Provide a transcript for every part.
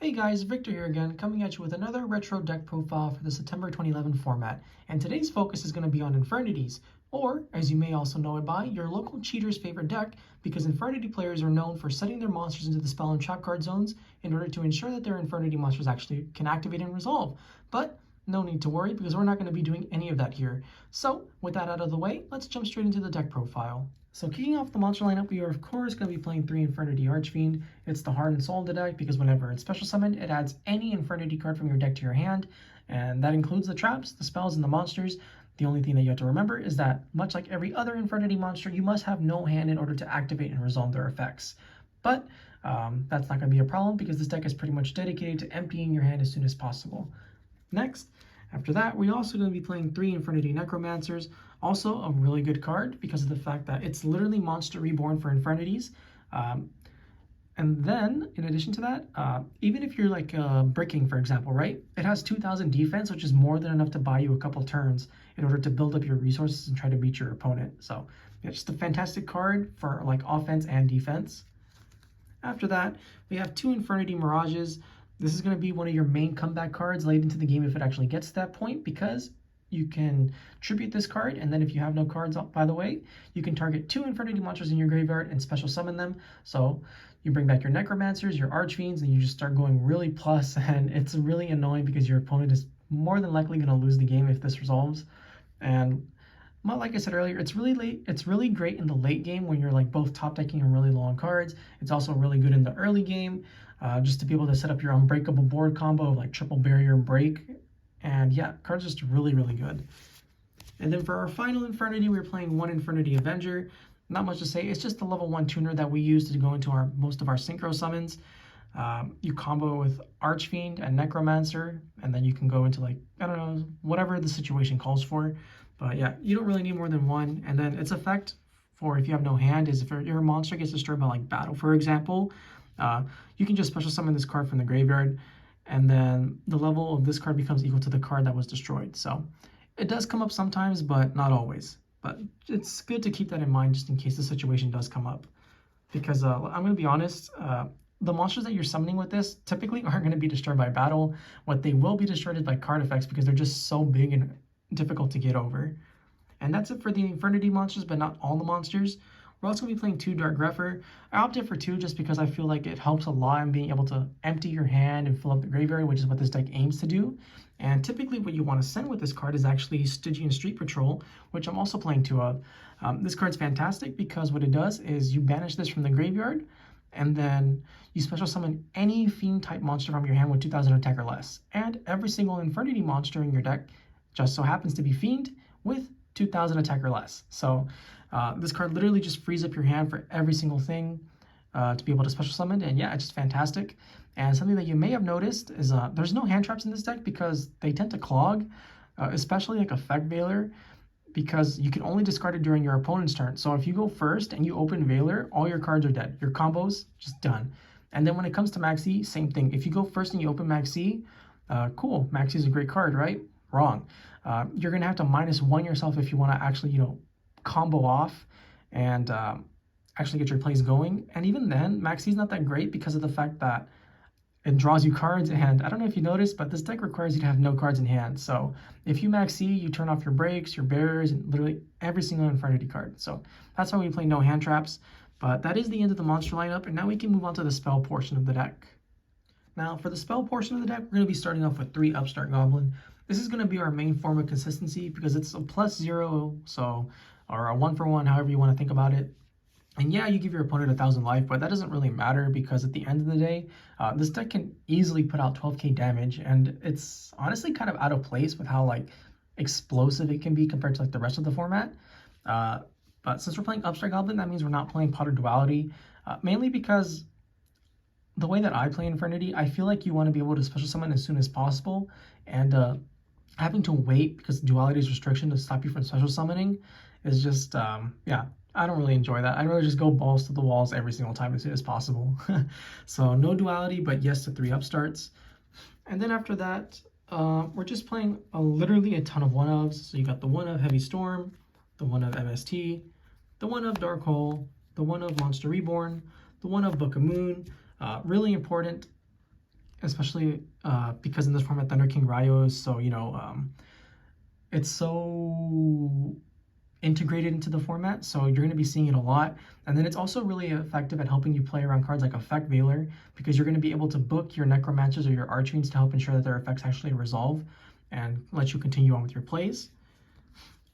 Hey guys, Victor here again, coming at you with another retro deck profile for the September 2011 format, and today's focus is going to be on Infernities, or, as you may also know it by, your local cheater's favorite deck, because Infernity players are known for setting their monsters into the spell and trap card zones in order to ensure that their Infernity monsters actually can activate and resolve. But no need to worry, because we're not going to be doing any of that here. So, with that out of the way, let's jump straight into the deck profile. So kicking off the monster lineup, we are of course going to be playing 3 Infernity Archfiend. It's the heart and soul of the deck because whenever it's special summoned, it adds any Infernity card from your deck to your hand, and that includes the traps, the spells, and the monsters. The only thing that you have to remember is that, much like every other Infernity monster, you must have no hand in order to activate and resolve their effects. But that's not going to be a problem because this deck is pretty much dedicated to emptying your hand as soon as possible. Next, after that, we're also going to be playing 3 Infernity Necromancers, also a really good card because of the fact that it's literally Monster Reborn for Infernities. And then, in addition to that, even if you're like bricking, for example, right? It has 2,000 defense, which is more than enough to buy you a couple turns in order to build up your resources and try to beat your opponent. So, yeah, just a fantastic card for like offense and defense. After that, we have 2 Infernity Mirages. This is going to be one of your main comeback cards late into the game if it actually gets to that point, because you can tribute this card, and then if you have no cards, by the way, you can target 2 Infernity monsters in your graveyard and special summon them. So you bring back your Necromancers, your Archfiends, and you just start going really plus, and it's really annoying because your opponent is more than likely going to lose the game if this resolves. And like I said earlier, it's really great in the late game when you're like both top decking and really low on cards. It's also really good in the early game, just to be able to set up your unbreakable board combo of like triple barrier and break. And yeah, card's just really good. And then for our final Infernity, we're playing 1 Infernity Avenger. Not much to say, it's just the level 1 tuner that we use to go into most of our synchro summons. You combo with Archfiend and Necromancer, and then you can go into like, I don't know, whatever the situation calls for. But yeah, you don't really need more than 1. And then its effect for if you have no hand is if your monster gets destroyed by like battle, for example, you can just special summon this card from the graveyard, and then the level of this card becomes equal to the card that was destroyed. So it does come up sometimes, but not always. But it's good to keep that in mind just in case the situation does come up. Because I'm going to be honest, the monsters that you're summoning with this typically aren't going to be destroyed by battle. What they will be destroyed is by card effects because they're just so big and difficult to get over. And that's it for the Infernity monsters, but not all the monsters. We're also going to be playing 2 Dark Grepher. I opted for 2 just because I feel like it helps a lot in being able to empty your hand and fill up the graveyard, which is what this deck aims to do. And typically what you want to send with this card is actually Stygian Street Patrol, which I'm also playing 2 of. This card's fantastic because what it does is you banish this from the graveyard, and then you special summon any Fiend type monster from your hand with 2,000 attack or less. And every single Infernity monster in your deck just so happens to be Fiend with 2,000 attack or less. So this card literally just frees up your hand for every single thing to be able to special summon, and yeah, it's just fantastic. And something that you may have noticed is there's no hand traps in this deck because they tend to clog, especially like Effect Veiler, because you can only discard it during your opponent's turn. So if you go first and you open Veiler, all your cards are dead. Your combos, just done. And then when it comes to Maxi, same thing. If you go first and you open Maxi, cool, Maxi is a great card, right? Wrong. You're going to have to -1 yourself if you want to actually, combo off and actually get your plays going. And even then, Maxi's not that great because of the fact that it draws you cards, and I don't know if you noticed, but this deck requires you to have no cards in hand. So if you Maxi, you turn off your breaks, your barriers, and literally every single Infernity card. So that's why we play no hand traps. But that is the end of the monster lineup, and now we can move on to the spell portion of the deck. Now for the spell portion of the deck, we're going to be starting off with 3 Upstart Goblin. This is going to be our main form of consistency because it's a +0, so, or a 1-for-1, however you want to think about it. And yeah, you give your opponent 1,000 life, but that doesn't really matter because at the end of the day, this deck can easily put out 12k damage, and it's honestly kind of out of place with how like explosive it can be compared to like the rest of the format. But since we're playing Upstart Goblin, that means we're not playing Potter Duality, mainly because the way that I play Infernity, I feel like you want to be able to special summon as soon as possible, and having to wait because Duality's restriction to stop you from special summoning is just, yeah, I don't really enjoy that. I'd rather just go balls to the walls every single time as soon as possible. So no Duality, but yes to 3 Upstarts. And then after that, we're just playing literally a ton of 1-ofs. So you got the 1 of Heavy Storm, the 1 of MST, the 1 of Dark Hole, the 1 of Monster Reborn, the 1 of Book of Moon. Really important especially because in this format Thunder King Ryo is so, it's so integrated into the format, so you're going to be seeing it a lot. And then it's also really effective at helping you play around cards like Effect Veiler, because you're going to be able to book your necromancers or your archfiends to help ensure that their effects actually resolve and let you continue on with your plays.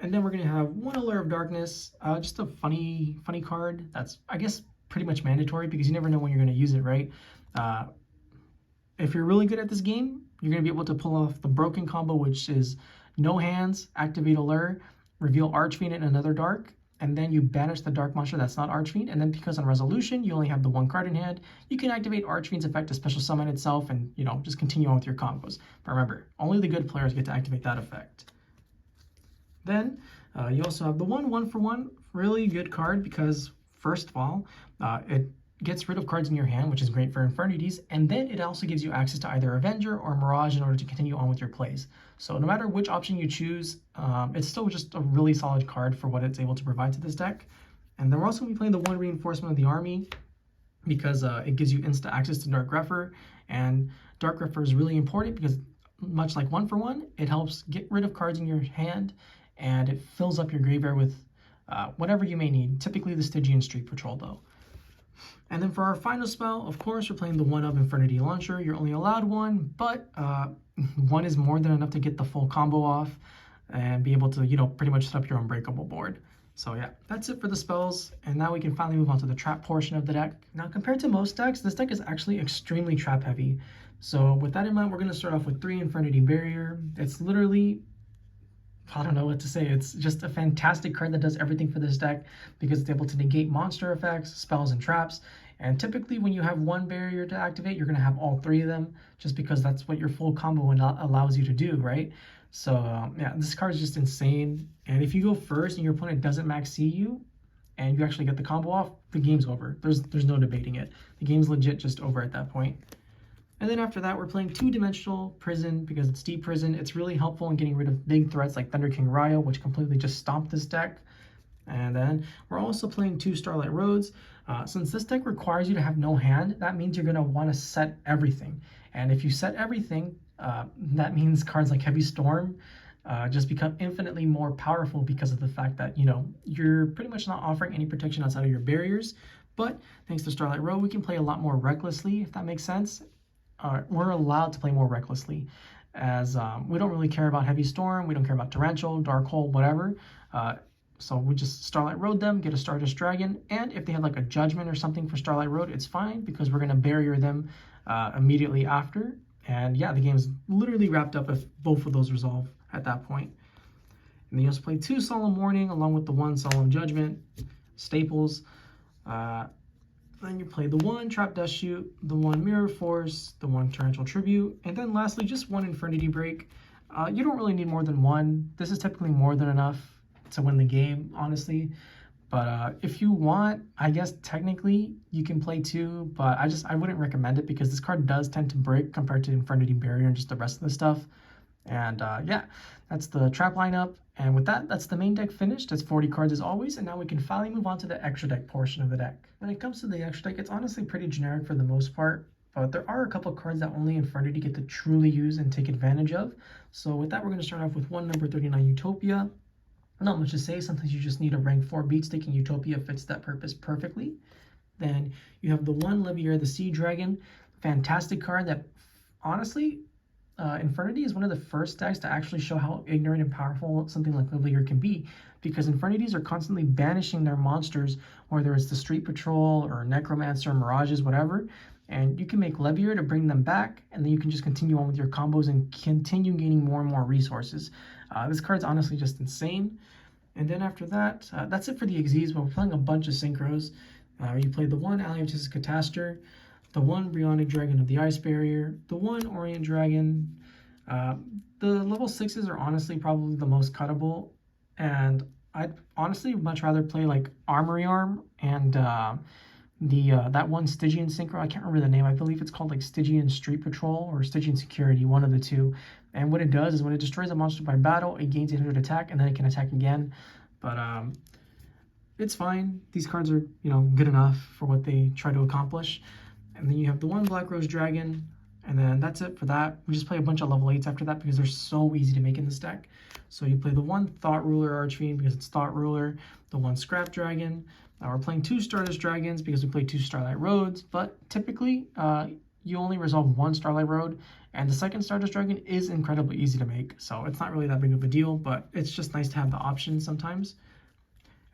And then we're going to have one Allure of Darkness, just a funny card that's, I guess, pretty much mandatory because you never know when you're going to use it, right? If you're really good at this game, you're going to be able to pull off the broken combo, which is no hands, activate Allure, reveal Archfiend in another dark, and then you banish the dark monster that's not Archfiend. And then because on resolution, you only have the one card in hand, you can activate Archfiend's effect to special summon itself and, just continue on with your combos. But remember, only the good players get to activate that effect. Then you also have the one for one, really good card because first of all, it gets rid of cards in your hand, which is great for Infernities, and then it also gives you access to either Avenger or Mirage in order to continue on with your plays. So no matter which option you choose, it's still just a really solid card for what it's able to provide to this deck. And then we're also going to be playing the one Reinforcement of the Army because it gives you instant access to Dark Grepher, and Dark Grepher is really important because much like one for one, it helps get rid of cards in your hand, and it fills up your graveyard with whatever you may need, typically the Stygian Street Patrol though. And then for our final spell, of course, we're playing the one-of Infernity Launcher. You're only allowed one, but one is more than enough to get the full combo off and be able to, pretty much set up your Unbreakable board. So yeah, that's it for the spells. And now we can finally move on to the trap portion of the deck. Now, compared to most decks, this deck is actually extremely trap heavy. So with that in mind, we're going to start off with 3 Infernity Barrier. It's literally, I don't know what to say. It's just a fantastic card that does everything for this deck because it's able to negate monster effects, spells, and traps. And typically when you have one barrier to activate, you're going to have all 3 of them just because that's what your full combo allows you to do, right? So yeah, this card is just insane. And if you go first and your opponent doesn't max C you and you actually get the combo off, the game's over. There's no debating it. The game's legit just over at that point. And then after that, we're playing 2-dimensional Prison because it's Deep Prison. It's really helpful in getting rid of big threats like Thunder King Ryo, which completely just stomped this deck. And then we're also playing 2 Starlight Roads. Since this deck requires you to have no hand, that means you're going to want to set everything. And if you set everything, that means cards like Heavy Storm just become infinitely more powerful because of the fact that, you're pretty much not offering any protection outside of your barriers. But thanks to Starlight Road, we can play a lot more recklessly, if that makes sense. We're allowed to play more recklessly as we don't really care about Heavy Storm, we don't care about Torrential, Dark Hole, whatever. So we just Starlight Road them, get a Stardust Dragon, and if they have like a Judgment or something for Starlight Road, it's fine because we're going to barrier them immediately after. And yeah, the game's literally wrapped up if both of those resolve at that point. And then you also play 2 Solemn Warning along with the 1 Solemn Judgment, staples. Then you play the 1 Trap Dust Shoot, the 1 Mirror Force, the 1 Torrential Tribute, and then lastly, just 1 Infernity Break. You don't really need more than 1. This is typically more than enough to win the game, honestly. But if you want, I guess technically you can play 2, but I wouldn't recommend it because this card does tend to break compared to Infernity Barrier and just the rest of the stuff. And yeah, that's the trap lineup. And with that, that's the main deck finished. It's 40 cards as always, and now we can finally move on to the extra deck portion of the deck. When it comes to the extra deck, it's honestly pretty generic for the most part, but there are a couple cards that only Infernity get to truly use and take advantage of. So with that, we're going to start off with 1 number 39 Utopia. Not much to say, sometimes you just need a rank 4 beat stick, and Utopia fits that purpose perfectly. Then you have the 1 Levier the Sea Dragon, fantastic card that honestly, Infernity is one of the first decks to actually show how ignorant and powerful something like Levier can be, because Infernities are constantly banishing their monsters, whether it's the Street Patrol or Necromancer, Mirages, whatever, and you can make Levier to bring them back, and then you can just continue on with your combos and continue gaining more and more resources. This card's honestly just insane. And then after that, that's it for the Xyz, but we're playing a bunch of synchros. You play the 1 Alliance's Cataster, the 1 Bryonic Dragon of the Ice Barrier, the 1 Orient Dragon. The level 6s are honestly probably the most cuttable, and I'd honestly much rather play like Armory Arm and that 1 Stygian Synchro. I can't remember the name. I believe it's called like Stygian Street Patrol or Stygian Security, one of the two. And what it does is when it destroys a monster by battle, it gains 800 attack, and then it can attack again. But it's fine. These cards are, good enough for what they try to accomplish. And then you have the 1 Black Rose Dragon, And then that's it for that. We just play a bunch of level 8s after that because they're so easy to make in this deck. So you play the one Thought Ruler Archfiend because it's Thought Ruler, the one Scrap Dragon. We're playing 2 Stardust Dragons because we play 2 Starlight Roads, but typically you only resolve 1 Starlight Road, and the second Stardust Dragon is incredibly easy to make, so it's not really that big of a deal, but it's just nice to have the option sometimes.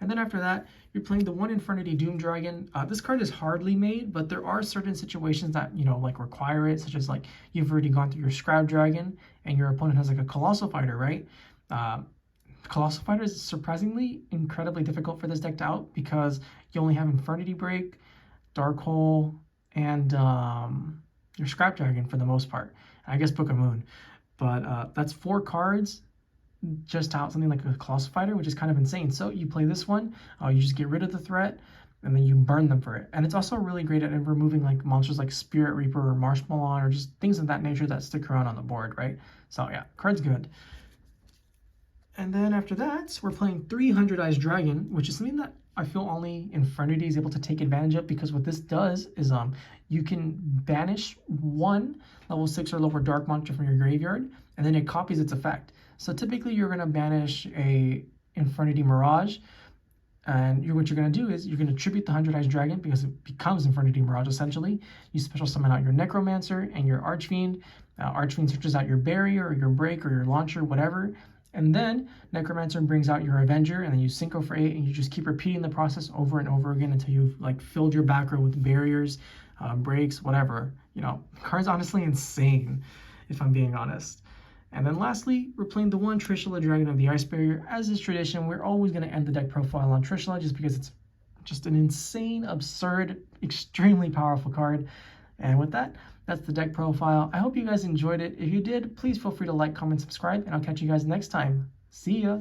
And then after that, you're playing the one Infernity Doom Dragon. This card is hardly made, but there are certain situations that, like require it, such as like you've already gone through your Scrap Dragon and your opponent has like a Colossal Fighter, right? Colossal Fighter is surprisingly incredibly difficult for this deck to out because you only have Infernity Break, Dark Hole, and your Scrap Dragon for the most part. I guess Book of Moon. But that's 4 cards just out something like a Colossal Fighter, which is kind of insane. So you play this one, you just get rid of the threat, and then you burn them for it. And it's also really great at removing like monsters like Spirit Reaper or Marshmallow or just things of that nature that stick around on the board, right? So yeah, card's good. And then after that, we're playing 300 Eyes Dragon, which is something that I feel only Infernity is able to take advantage of, because what this does is you can banish 1 level 6 or lower dark monster from your graveyard, and then it copies its effect. So typically you're going to banish a Infernity Mirage, and what you're going to do is you're going to tribute the 100 Eyes Dragon because it becomes Infernity Mirage essentially. You special summon out your Necromancer and your Archfiend. Archfiend searches out your Barrier or your Break or your Launcher, whatever. And then Necromancer brings out your Avenger, and then you synco for 8, and you just keep repeating the process over and over again until you've like filled your back row with barriers, breaks, whatever. The card's honestly insane, if I'm being honest. And then lastly, we're playing the one Trishula Dragon of the Ice Barrier. As is tradition, we're always going to end the deck profile on Trishula just because it's just an insane, absurd, extremely powerful card. And with that, that's the deck profile. I hope you guys enjoyed it. If you did, please feel free to like, comment, subscribe, and I'll catch you guys next time. See ya!